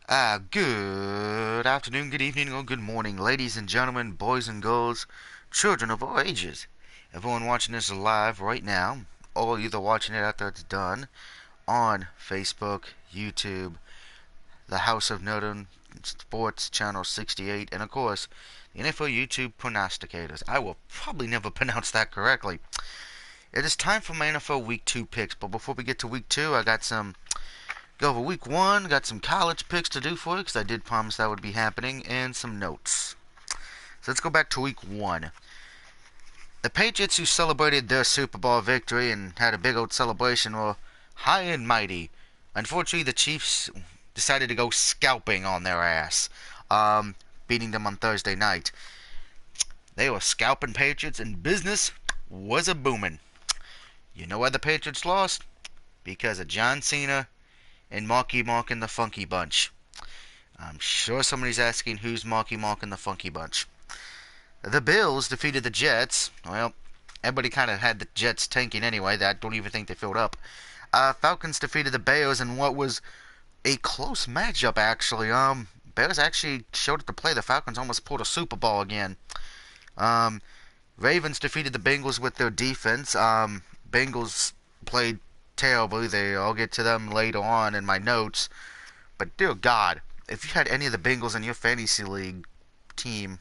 Good afternoon, good evening, or good morning, ladies and gentlemen, boys and girls, children of all ages. Everyone watching this live right now, or either watching it after it's done, on Facebook, YouTube, the House of Nerdum, Sports Channel 68, and of course, the NFL YouTube Prognosticators. I will probably never pronounce that correctly. It is time for my NFL Week 2 picks, but before we get to Week 2, I got some go over week one, got some college picks to do for you because I did promise that would be happening, and some notes. So let's go back to week one. The Patriots, who celebrated their Super Bowl victory and had a big old celebration, were high and mighty. Unfortunately, the Chiefs decided to go scalping on their ass, beating them on Thursday night. They were scalping Patriots, and business was a booming. You know why the Patriots lost? Because of John Cena and Marky Mark and the Funky Bunch. I'm sure somebody's asking who's Marky Mark and the Funky Bunch. The Bills defeated the Jets. Well, everybody kind of had the Jets tanking anyway. I don't even think they filled up. Falcons defeated the Bears in what was a close matchup, actually. Bears actually showed up to play. The Falcons almost pulled a Super Bowl again. Um, Ravens defeated the Bengals with their defense. Bengals played terribly. I'll get to them later on in my notes. But dear God, if you had any of the Bengals in your fantasy league team,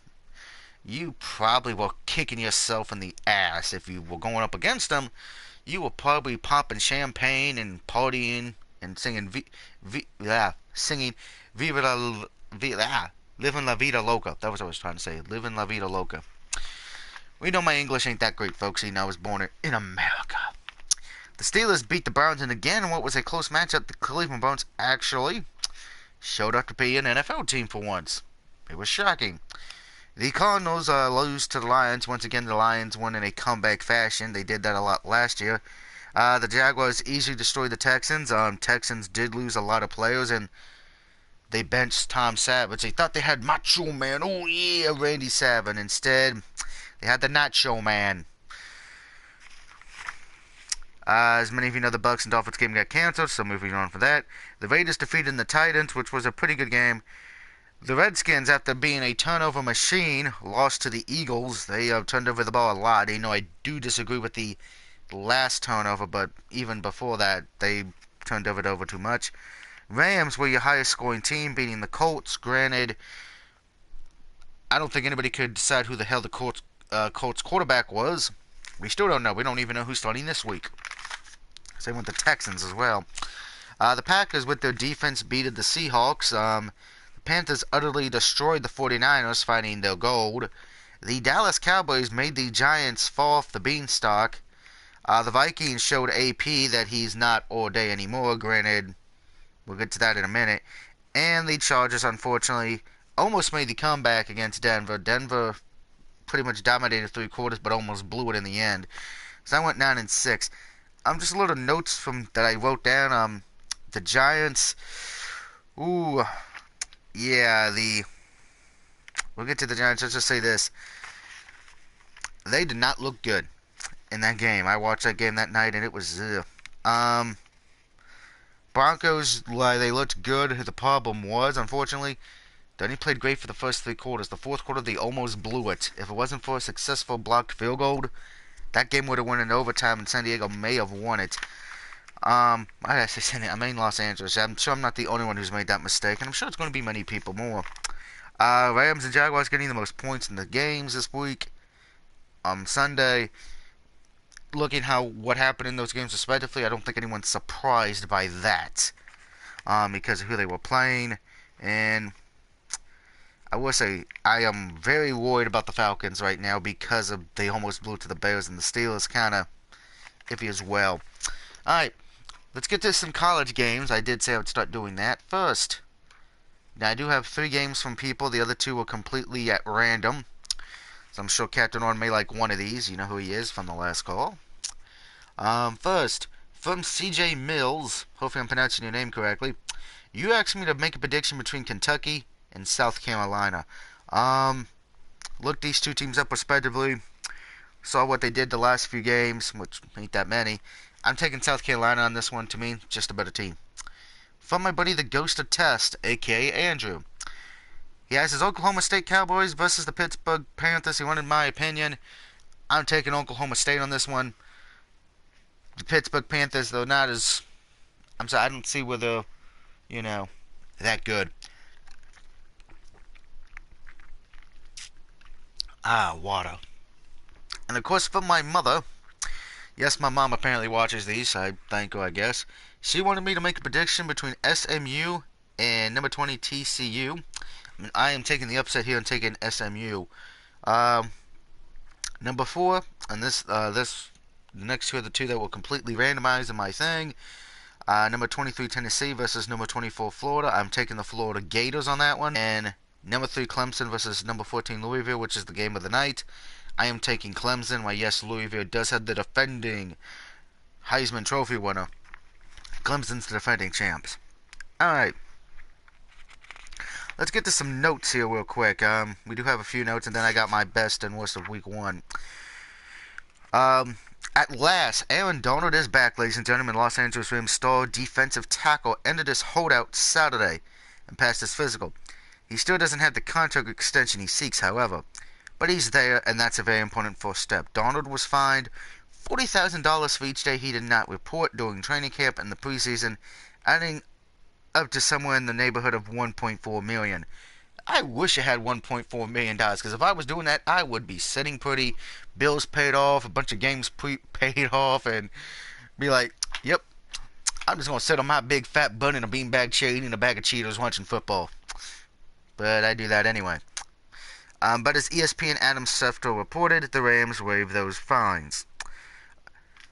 you probably were kicking yourself in the ass. If you were going up against them, you were probably popping champagne and partying and singing singing Viva la, Living La Vida Loca. That was what I was trying to say. Living La Vida Loca. We know my English ain't that great, folks. I was born in America. The Steelers beat the Browns, and again, in what was a close matchup, the Cleveland Browns actually showed up to be an NFL team for once. It was shocking. The Cardinals lose to the Lions. Once again, the Lions won in a comeback fashion. They did that a lot last year. The Jaguars easily destroyed the Texans. Texans did lose a lot of players, and they benched Tom Savage. They thought they had Macho Man. Oh, yeah, Randy Savage. Instead, they had the Nacho Man. As many of you know, the Bucks and Dolphins game got canceled, so moving on for that. The Raiders defeated the Titans, which was a pretty good game. The Redskins, after being a turnover machine, lost to the Eagles. They turned over the ball a lot. I do disagree with the last turnover, but even before that, they turned it over too much. Rams were your highest scoring team, beating the Colts. Granted, I don't think anybody could decide who the hell the Colts quarterback was. We still don't know. We don't even know who's starting this week. Same with the Texans as well. The Packers, with their defense, beated the Seahawks. The Panthers utterly destroyed the 49ers, finding their gold. The Dallas Cowboys made the Giants fall off the beanstalk. The Vikings showed AP that he's not all day anymore. Granted, we'll get to that in a minute. And the Chargers, unfortunately, almost made the comeback against Denver. Denver pretty much dominated 3 quarters, but almost blew it in the end. So I went 9-6. Just a little notes from that I wrote down. The Giants. Ooh, yeah. We'll get to the Giants. Let's just say this: they did not look good in that game. I watched that game that night, and it was. Broncos, they looked good. The problem was, unfortunately, they only played great for the first 3 quarters. The fourth quarter, they almost blew it. If it wasn't for a successful blocked field goal, that game would have won in overtime, and San Diego may have won it. I mean Los Angeles. I'm sure I'm not the only one who's made that mistake, and I'm sure it's going to be many people more. Rams and Jaguars getting the most points in the games this week. Sunday, looking what happened in those games respectively, I don't think anyone's surprised by that, because of who they were playing, and I will say I am very worried about the Falcons right now because they almost blew to the Bears, and the Steelers kind of iffy as well. All right, let's get to some college games. I did say I would start doing that first. Now I do have 3 games from people. The other 2 were completely at random, so I'm sure Captain Orn may like one of these. You know who he is from the last call. First, from CJ Mills. Hopefully I'm pronouncing your name correctly. You asked me to make a prediction between Kentucky and South Carolina. Looked these 2 teams up respectively. Saw what they did the last few games, which ain't that many. I'm taking South Carolina on this one. To me, just a better team. from my buddy the Ghost of Test, aka Andrew. He has his Oklahoma State Cowboys versus the Pittsburgh Panthers. He wanted my opinion. I'm taking Oklahoma State on this one. The Pittsburgh Panthers, though, not as... I'm sorry, I don't see where they're, that good. Water. And of course, for my mother, yes, my mom apparently watches these. I thank her, I guess. She wanted me to make a prediction between SMU and number 20 TCU. I am taking the upset here and taking SMU. Number 4, and the next two are the two that will completely randomize in my thing. Number 23 Tennessee versus number 24 Florida. I'm taking the Florida Gators on that one. And number 3 Clemson versus number 14 Louisville, which is the game of the night. I am taking Clemson. Why, yes, Louisville does have the defending Heisman Trophy winner. Clemson's the defending champs. Alright. Let's get to some notes here real quick. We do have a few notes, and then I got my best and worst of week 1. At last, Aaron Donald is back, ladies and gentlemen. Los Angeles Rams star defensive tackle ended his holdout Saturday and passed his physical. He still doesn't have the contract extension he seeks, however. But he's there, and that's a very important first step. Donald was fined $40,000 for each day he did not report during training camp and the preseason, adding up to somewhere in the neighborhood of $1.4 million. I wish I had $1.4 million, because if I was doing that, I would be sitting pretty, bills paid off, a bunch of games paid off, and be like, yep, I'm just going to sit on my big fat butt in a beanbag chair eating a bag of Cheetos watching football. But I do that anyway. But as ESPN Adam Schefter reported, the Rams waived those fines.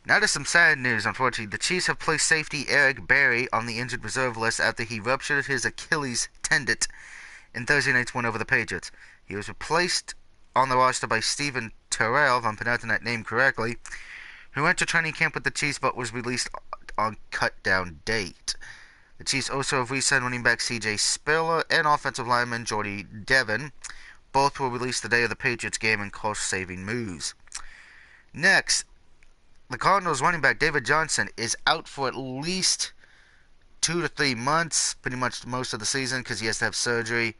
Now to some sad news, unfortunately. The Chiefs have placed safety Eric Berry on the injured reserve list after he ruptured his Achilles tendon in Thursday night's win over the Patriots. He was replaced on the roster by Steven Terrell, if I'm pronouncing that name correctly, who went to training camp with the Chiefs but was released on cut-down date. The Chiefs also have re-signed running back C.J. Spiller and offensive lineman Jordy Devon. Both were released the day of the Patriots game in cost-saving moves. Next, the Cardinals running back David Johnson is out for at least 2 to 3 months, pretty much most of the season, because he has to have surgery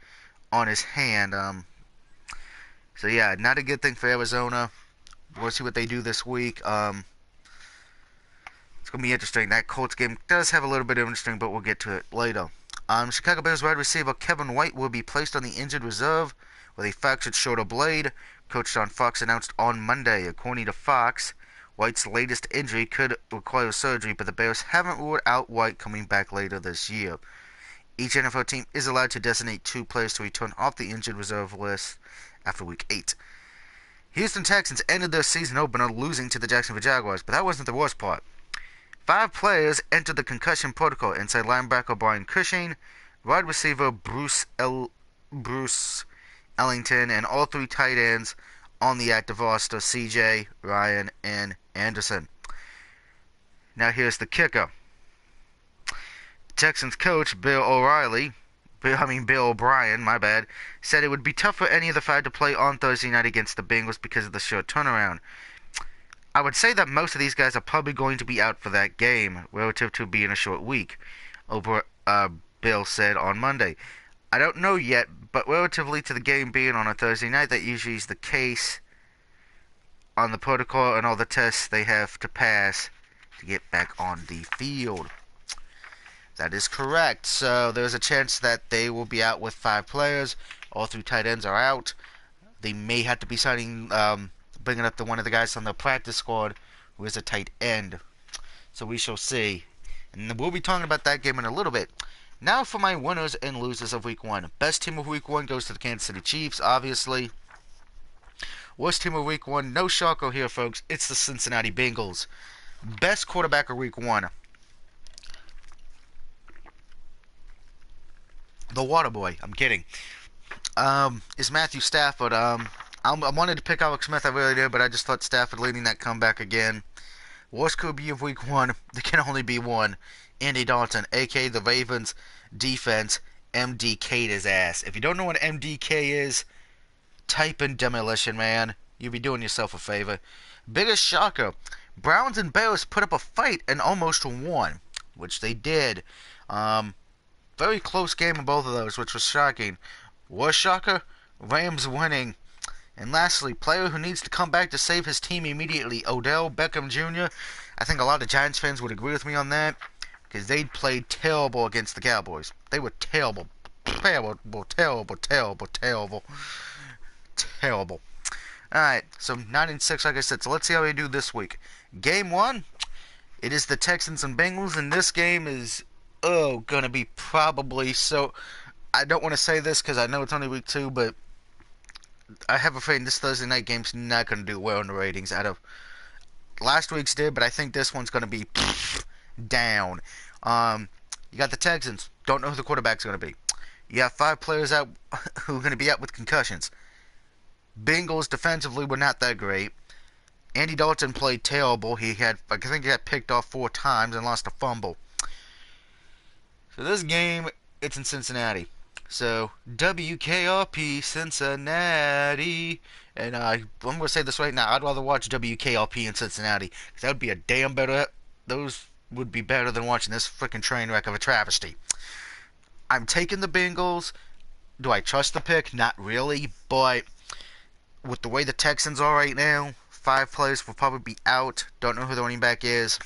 on his hand. So yeah, not a good thing for Arizona. We'll see what they do this week. It's going to be interesting. That Colts game does have a little bit of interesting, but we'll get to it later. Chicago Bears wide receiver Kevin White will be placed on the injured reserve with a fractured shoulder blade. Coach John Fox announced on Monday. According to Fox, White's latest injury could require surgery, but the Bears haven't ruled out White coming back later this year. Each NFL team is allowed to designate 2 players to return off the injured reserve list after Week 8. Houston Texans ended their season opener losing to the Jacksonville Jaguars, but that wasn't the worst part. 5 players entered the concussion protocol: inside linebacker Brian Cushing, wide receiver Bruce Ellington, and all 3 tight ends on the active roster, CJ, Ryan, and Anderson. Now here's the kicker. Texans coach Bill O'Brien, said it would be tough for any of the 5 to play on Thursday night against the Bengals because of the short turnaround. I would say that most of these guys are probably going to be out for that game, relative to being a short week, Bill said on Monday. I don't know yet, but relatively to the game being on a Thursday night, that usually is the case on the protocol and all the tests they have to pass to get back on the field. That is correct. So there's a chance that they will be out with 5 players. All 3 tight ends are out. They may have to be bringing up one of the guys on the practice squad who is a tight end. So we shall see. And we'll be talking about that game in a little bit. Now for my winners and losers of Week 1. Best team of Week 1 goes to the Kansas City Chiefs, obviously. Worst team of Week 1, no shocker here, folks. It's the Cincinnati Bengals. Best quarterback of Week 1. The Water Boy. I'm kidding. Is Matthew Stafford. I wanted to pick Alex Smith, I really did, but I just thought Stafford leading that comeback again. Worst QB of Week 1, there can only be one. Andy Dalton, a.k.a. the Ravens defense, MDK'd his ass. If you don't know what MDK is, type in Demolition Man. You'll be doing yourself a favor. Biggest shocker, Browns and Bears put up a fight and almost won, which they did. very close game in both of those, which was shocking. Was shocker? Rams winning. And lastly, player who needs to come back to save his team immediately, Odell Beckham Jr. I think a lot of Giants fans would agree with me on that, because they played terrible against the Cowboys. They were terrible. Terrible, terrible, terrible, terrible. Terrible. Alright, so 9-6, like I said. So let's see how we do this week. Game 1, it is the Texans and Bengals, and this game is, gonna be probably so... I don't want to say this because I know it's only week 2, but I have a feeling this Thursday night game's not going to do well in the ratings. Out of last week's did, but I think this one's going to be down. You got the Texans. Don't know who the quarterback's going to be. You have 5 players out who are going to be out with concussions. Bengals defensively were not that great. Andy Dalton played terrible. I think he got picked off 4 times and lost a fumble. So this game, it's in Cincinnati. So, WKRP Cincinnati. And I'm going to say this right now. I'd rather watch WKRP in Cincinnati. Because that would be a damn better... Those would be better than watching this freaking train wreck of a travesty. I'm taking the Bengals. Do I trust the pick? Not really. But with the way the Texans are right now, 5 players will probably be out. Don't know who the running back is.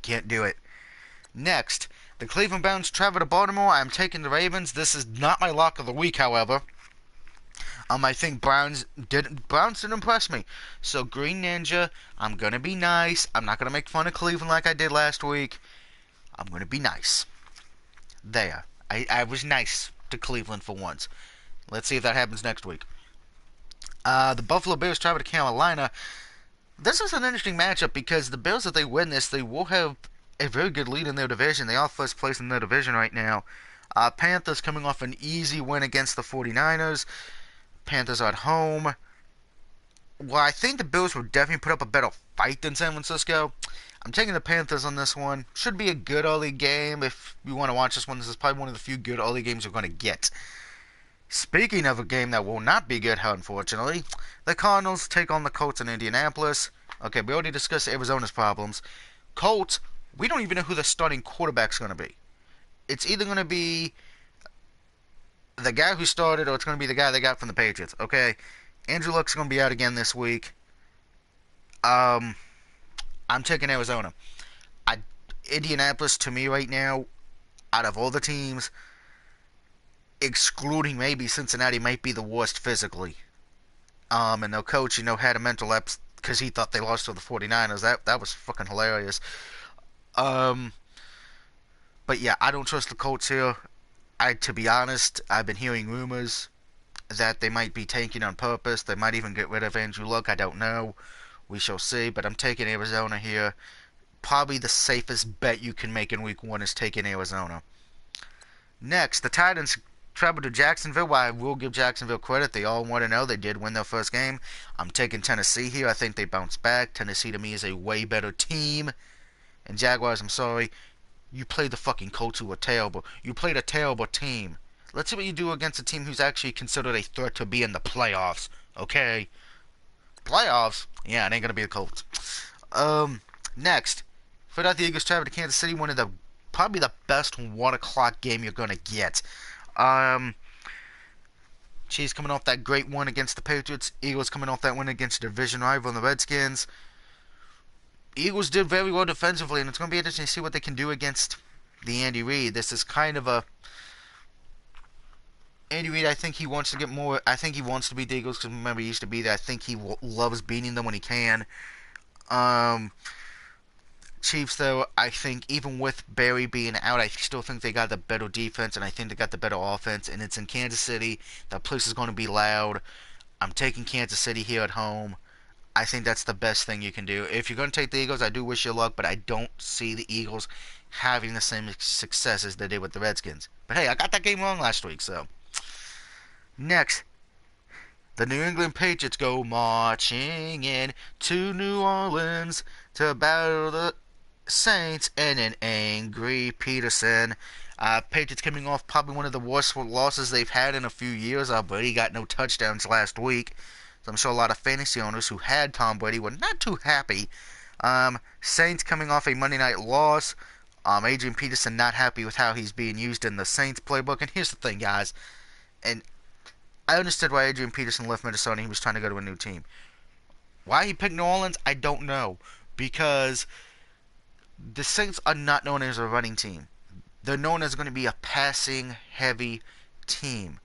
Can't do it. Next, the Cleveland Browns travel to Baltimore. I'm taking the Ravens. This is not my lock of the week, however. I think Browns didn't impress me. So, Green Ninja, I'm going to be nice. I'm not going to make fun of Cleveland like I did last week. I'm going to be nice. There. I was nice to Cleveland for once. Let's see if that happens next week. The Buffalo Bills travel to Carolina. This is an interesting matchup because the Bills, if they win this, they will have a very good lead in their division. They are first place in their division right now. Panthers coming off an easy win against the 49ers. Panthers are at home. Well, I think the Bills will definitely put up a better fight than San Francisco. I'm taking the Panthers on this one. Should be a good early game if you want to watch this one. This is probably one of the few good early games you're going to get. Speaking of a game that will not be good, unfortunately, the Cardinals take on the Colts in Indianapolis. Okay, we already discussed Arizona's problems. Colts, we don't even know who the starting quarterback's going to be. It's either going to be the guy who started or it's going to be the guy they got from the Patriots. Okay, Andrew Luck's going to be out again this week. I'm taking Arizona. Indianapolis, to me right now, out of all the teams, excluding maybe Cincinnati, might be the worst physically. And their coach, had a mental lapse because he thought they lost to the 49ers. That was fucking hilarious. But yeah, I don't trust the Colts here. To be honest, I've been hearing rumors that they might be tanking on purpose. They might even get rid of Andrew Luck. I don't know. We shall see. But I'm taking Arizona here. Probably the safest bet you can make in week 1 is taking Arizona. Next, the Titans travel to Jacksonville. Well, I will give Jacksonville credit. They all want to know they did win their first game. I'm taking Tennessee here. I think they bounce back. Tennessee, to me, is a way better team. And Jaguars, I'm sorry. You played the fucking Colts, who were terrible. You played a terrible team. Let's see what you do against a team who's actually considered a threat to be in the playoffs. Okay? Playoffs? Yeah, it ain't gonna be the Colts. Next. Philadelphia Eagles travel to Kansas City. One of the, probably the best 1 o'clock game you're gonna get. Chiefs coming off that great one against the Patriots. Eagles coming off that win against the division rival, the Redskins. Eagles did very well defensively, and it's going to be interesting to see what they can do against the Andy Reid. This is kind of a... Andy Reid, I think he wants to get more... I think he wants to beat the Eagles, because remember, he used to be there. I think he loves beating them when he can. Chiefs, though, I think even with Barry being out, I still think they got the better defense, and I think they got the better offense, and it's in Kansas City. That place is going to be loud. I'm taking Kansas City here at home. I think that's the best thing you can do. If you're going to take the Eagles, I do wish you luck, but I don't see the Eagles having the same success as they did with the Redskins. But hey, I got that game wrong last week, so. Next, the New England Patriots go marching in to New Orleans to battle the Saints and an angry Peterson. Patriots coming off probably one of the worst losses they've had in a few years. Brady got no touchdowns last week. So I'm sure a lot of fantasy owners who had Tom Brady were not too happy. Saints coming off a Monday night loss. Adrian Peterson not happy with how he's being used in the Saints playbook. And here's the thing, guys. And I understood why Adrian Peterson left Minnesota and he was trying to go to a new team. Why he picked New Orleans, I don't know. Because the Saints are not known as a running team. They're known as going to be a passing heavy team.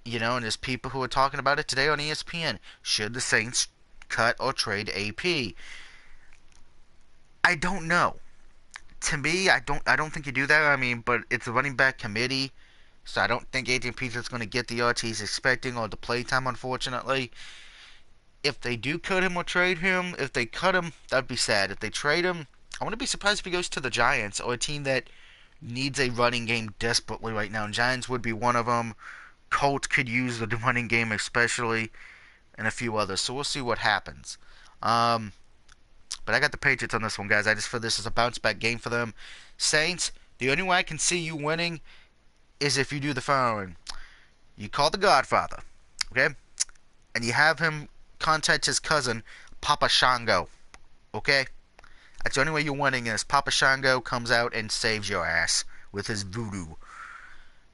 You know, and there's people who are talking about it today on ESPN. Should the Saints cut or trade AP? I don't know. To me, I don't think you do that. I mean, but it's a running back committee, so I don't think Adrian Peterson's going to get the yards he's expecting or the play time, unfortunately. If they do cut him or trade him, if they cut him, that'd be sad. If they trade him, I wouldn't be surprised if he goes to the Giants or a team that needs a running game desperately right now. And Giants would be one of them. Colts could use the running game especially, and a few others. So we'll see what happens. But I got the Patriots on this one, guys. I just feel this is a bounce-back game for them. Saints, the only way I can see you winning is if you do the following. You call the Godfather, okay? And you have him contact his cousin, Papa Shango, okay? That's the only way you're winning is Papa Shango comes out and saves your ass with his voodoo.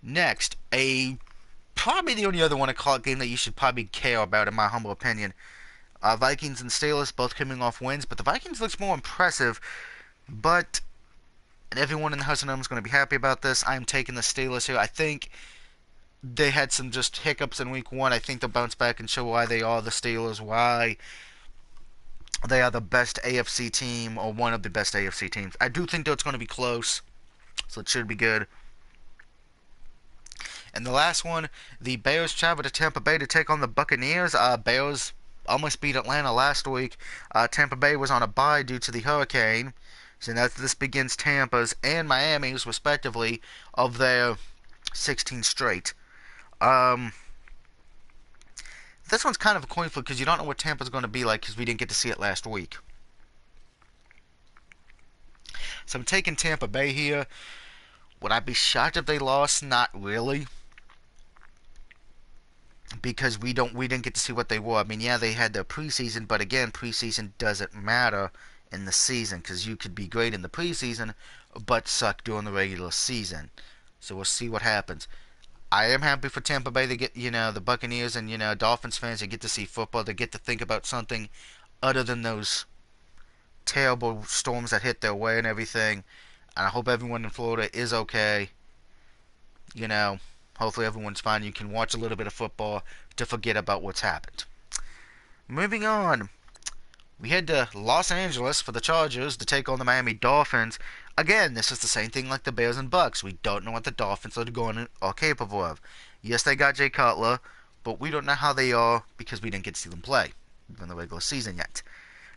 Next, probably the only other one to call it game that you should probably care about, in my humble opinion. Vikings and Steelers both coming off wins, but the Vikings looks more impressive. And everyone in the house of is going to be happy about this. I'm taking the Steelers here. I think they had some just hiccups in week 1. I think they'll bounce back and show why they are the Steelers, why they are the best AFC team, or one of the best AFC teams. I do think that it's going to be close, so it should be good. And the last one, the Bears travel to Tampa Bay to take on the Buccaneers. Bears almost beat Atlanta last week. Tampa Bay was on a bye due to the hurricane. So now this begins Tampa's and Miami's, respectively, of their 16 straight. This one's kind of a coin flip because you don't know what Tampa's going to be like because we didn't get to see it last week. So I'm taking Tampa Bay here. Would I be shocked if they lost? Not really. Because we didn't get to see what they were. I mean, yeah, they had their preseason, but again, preseason doesn't matter in the season because you could be great in the preseason but suck during the regular season. So we'll see what happens. I am happy for Tampa Bay to get, the Buccaneers and, Dolphins fans to get to see football. They get to think about something other than those terrible storms that hit their way and everything. And I hope everyone in Florida is okay. Hopefully everyone's fine. You can watch a little bit of football to forget about what's happened. Moving on. We head to Los Angeles for the Chargers to take on the Miami Dolphins. Again, this is the same thing like the Bears and Bucks. We don't know what the Dolphins are capable of. Yes, they got Jay Cutler, but we don't know how they are because we didn't get to see them play in the regular season yet.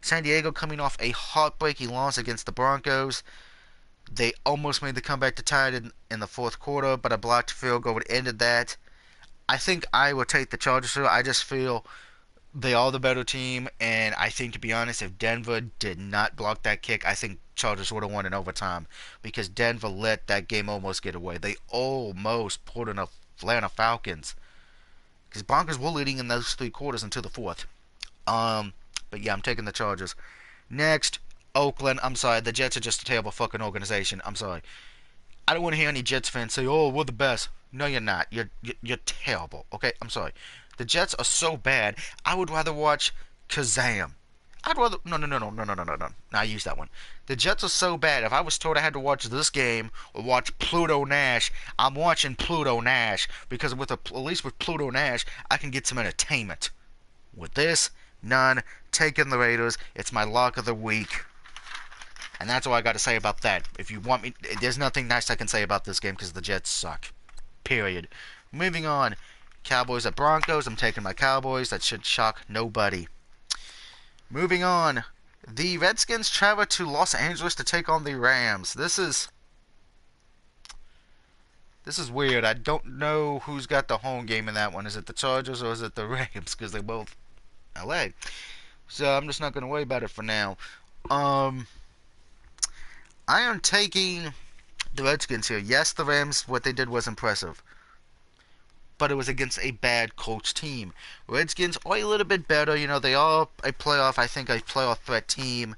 San Diego coming off a heartbreaking loss against the Broncos. They almost made the comeback to tie it in the fourth quarter, but a blocked field goal would ended that. I think I will take the Chargers here. I just feel they are the better team, and I think, to be honest, if Denver did not block that kick, I think Chargers would have won in overtime because Denver let that game almost get away. They almost pulled in the Atlanta Falcons because Broncos were leading in those 3 quarters until the fourth. But yeah, I'm taking the Chargers. Next, Oakland. I'm sorry, the Jets are just a terrible fucking organization. I'm sorry. I don't want to hear any Jets fans say, "Oh, we're the best." No, you're not. You're terrible. Okay, I'm sorry. The Jets are so bad. I would rather watch Kazam. No. I use that one. The Jets are so bad. If I was told I had to watch this game or watch Pluto Nash, I'm watching Pluto Nash because at least with Pluto Nash, I can get some entertainment. With this, none. Taking the Raiders. It's my lock of the week. And that's all I got to say about that. If you want me, there's nothing nice I can say about this game because the Jets suck. Period. Moving on. Cowboys at Broncos. I'm taking my Cowboys. That should shock nobody. Moving on. The Redskins travel to Los Angeles to take on the Rams. This is weird. I don't know who's got the home game in that one. Is it the Chargers or is it the Rams? Because they're both LA. So I'm just not going to worry about it for now. I am taking the Redskins here. Yes, the Rams, what they did was impressive. But it was against a bad Colts team. Redskins are a little bit better. They are a playoff threat team.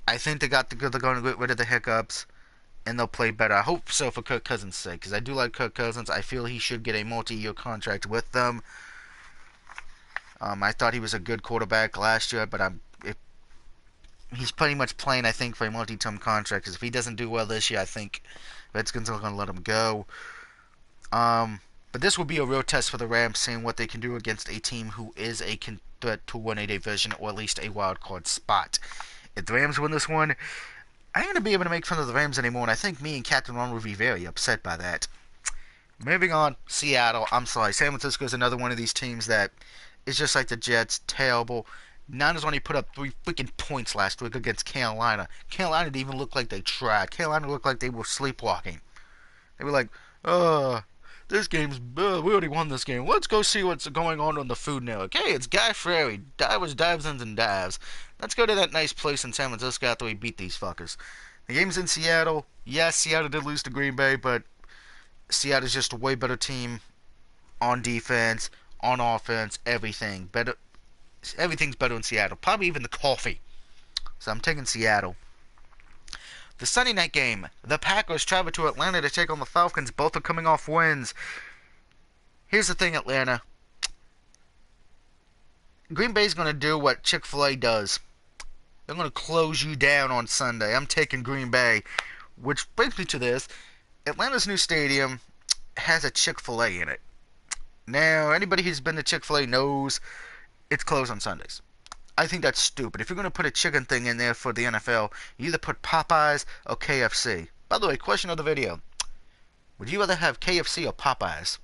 I think they're going to get rid of the hiccups and they'll play better. I hope so for Kirk Cousins' sake, because I do like Kirk Cousins. I feel he should get a multi-year contract with them. I thought he was a good quarterback last year, but he's pretty much playing, I think, for a multi-term contract. Because if he doesn't do well this year, I think Redskins are going to let him go. But this will be a real test for the Rams, seeing what they can do against a team who is a threat to win a division or at least a wild card spot. If the Rams win this one, I ain't going to be able to make fun of the Rams anymore, and I think me and Captain Ron will be very upset by that. Moving on, Seattle. I'm sorry, San Francisco is another one of these teams that is just like the Jets, terrible. Niners only put up 3 freaking points last week against Carolina. Carolina didn't even look like they tried. Carolina looked like they were sleepwalking. They were like, this game's, we already won this game. Let's go see what's going on the Food Network. Hey, it's Guy Fieri. Dives and dives. Let's go to that nice place in San Francisco after we beat these fuckers. The game's in Seattle. Yes, Seattle did lose to Green Bay, but Seattle's just a way better team on defense, on offense, everything. Everything's better in Seattle. Probably even the coffee. So I'm taking Seattle. The Sunday night game, the Packers travel to Atlanta to take on the Falcons. Both are coming off wins. Here's the thing, Atlanta. Green Bay's going to do what Chick-fil-A does. They're going to close you down on Sunday. I'm taking Green Bay. Which brings me to this. Atlanta's new stadium has a Chick-fil-A in it. Now, anybody who's been to Chick-fil-A knows it's closed on Sundays. I think that's stupid. If you're going to put a chicken thing in there for the NFL, you either put Popeyes or KFC. By the way, question of the video. Would you rather have KFC or Popeyes?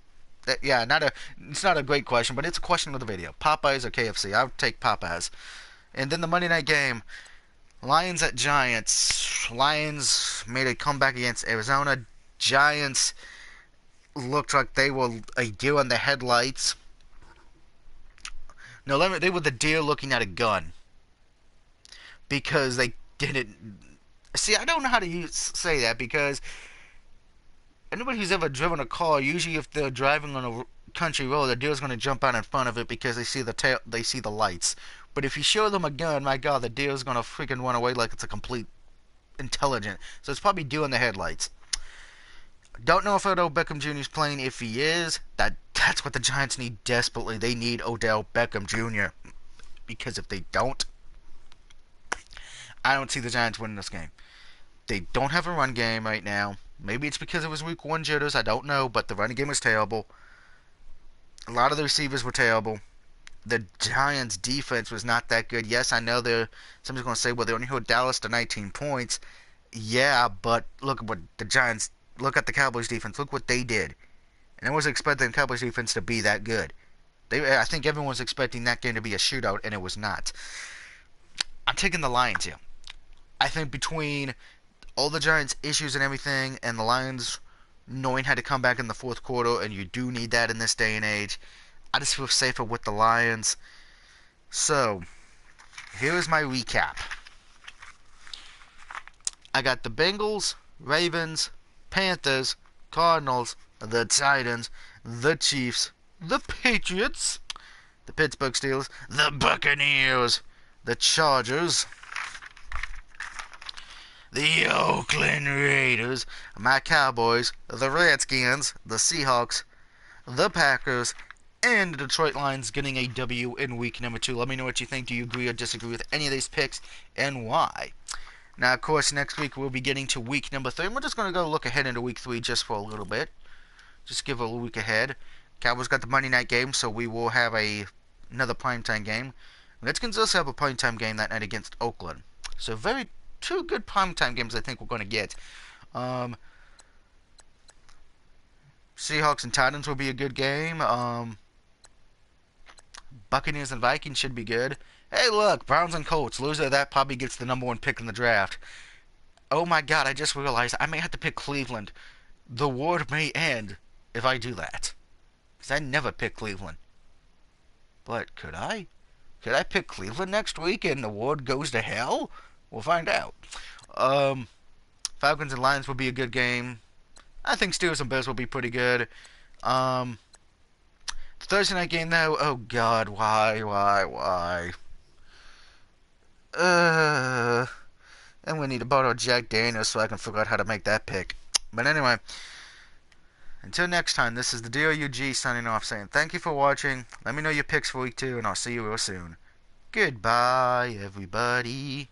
It's not a great question, but it's a question of the video. Popeyes or KFC? I would take Popeyes. And then the Monday night game, Lions at Giants. Lions made a comeback against Arizona. Giants looked like they were a deer in the headlights. No, they were the deer looking at a gun. Because they didn't... See, I don't know how to say that, because anybody who's ever driven a car, usually if they're driving on a country road, the deer's going to jump out in front of it because they see the lights. But if you show them a gun, my god, the deer's going to freaking run away like it's a complete intelligent. So it's probably deer in the headlights. Don't know if Odell Beckham Jr. is playing. If he is, that's what the Giants need desperately. They need Odell Beckham Jr. Because if they don't, I don't see the Giants winning this game. They don't have a run game right now. Maybe it's because it was week 1 jitters. I don't know. But the running game was terrible. A lot of the receivers were terrible. The Giants' defense was not that good. Yes, I know somebody's going to say, well, they only held Dallas to 19 points. Yeah, but look at what the Giants... Look at the Cowboys defense. Look what they did. And I wasn't expecting the Cowboys defense to be that good. I think everyone was expecting that game to be a shootout, and it was not. I'm taking the Lions here. I think between all the Giants' issues and everything, and the Lions knowing how to come back in the fourth quarter, and you do need that in this day and age, I just feel safer with the Lions. So, here's my recap. I got the Bengals, Ravens, Panthers, Cardinals, the Titans, the Chiefs, the Patriots, the Pittsburgh Steelers, the Buccaneers, the Chargers, the Oakland Raiders, my Cowboys, the Redskins, the Seahawks, the Packers, and the Detroit Lions getting a W in week number 2. Let me know what you think. Do you agree or disagree with any of these picks, and why? Now, of course, next week we'll be getting to week number 3. And we're just going to go look ahead into week 3 just for a little bit. Just give a week ahead. Cowboys got the Monday night game, so we will have another primetime game. Redskins also have a primetime game that night against Oakland. So 2 good primetime games I think we're going to get. Seahawks and Titans will be a good game. Buccaneers and Vikings should be good. Hey, look, Browns and Colts. Loser of that probably gets the number 1 pick in the draft. Oh my god, I just realized I may have to pick Cleveland. The war may end if I do that. Because I never pick Cleveland. But could I? Could I pick Cleveland next week and the war goes to hell? We'll find out. Falcons and Lions will be a good game. I think Steelers and Bears will be pretty good. Thursday night game though, oh god, why? And we need to borrow Jack Daniels so I can figure out how to make that pick. But anyway, until next time, this is the DOUG signing off saying thank you for watching. Let me know your picks for week 2, and I'll see you real soon. Goodbye, everybody.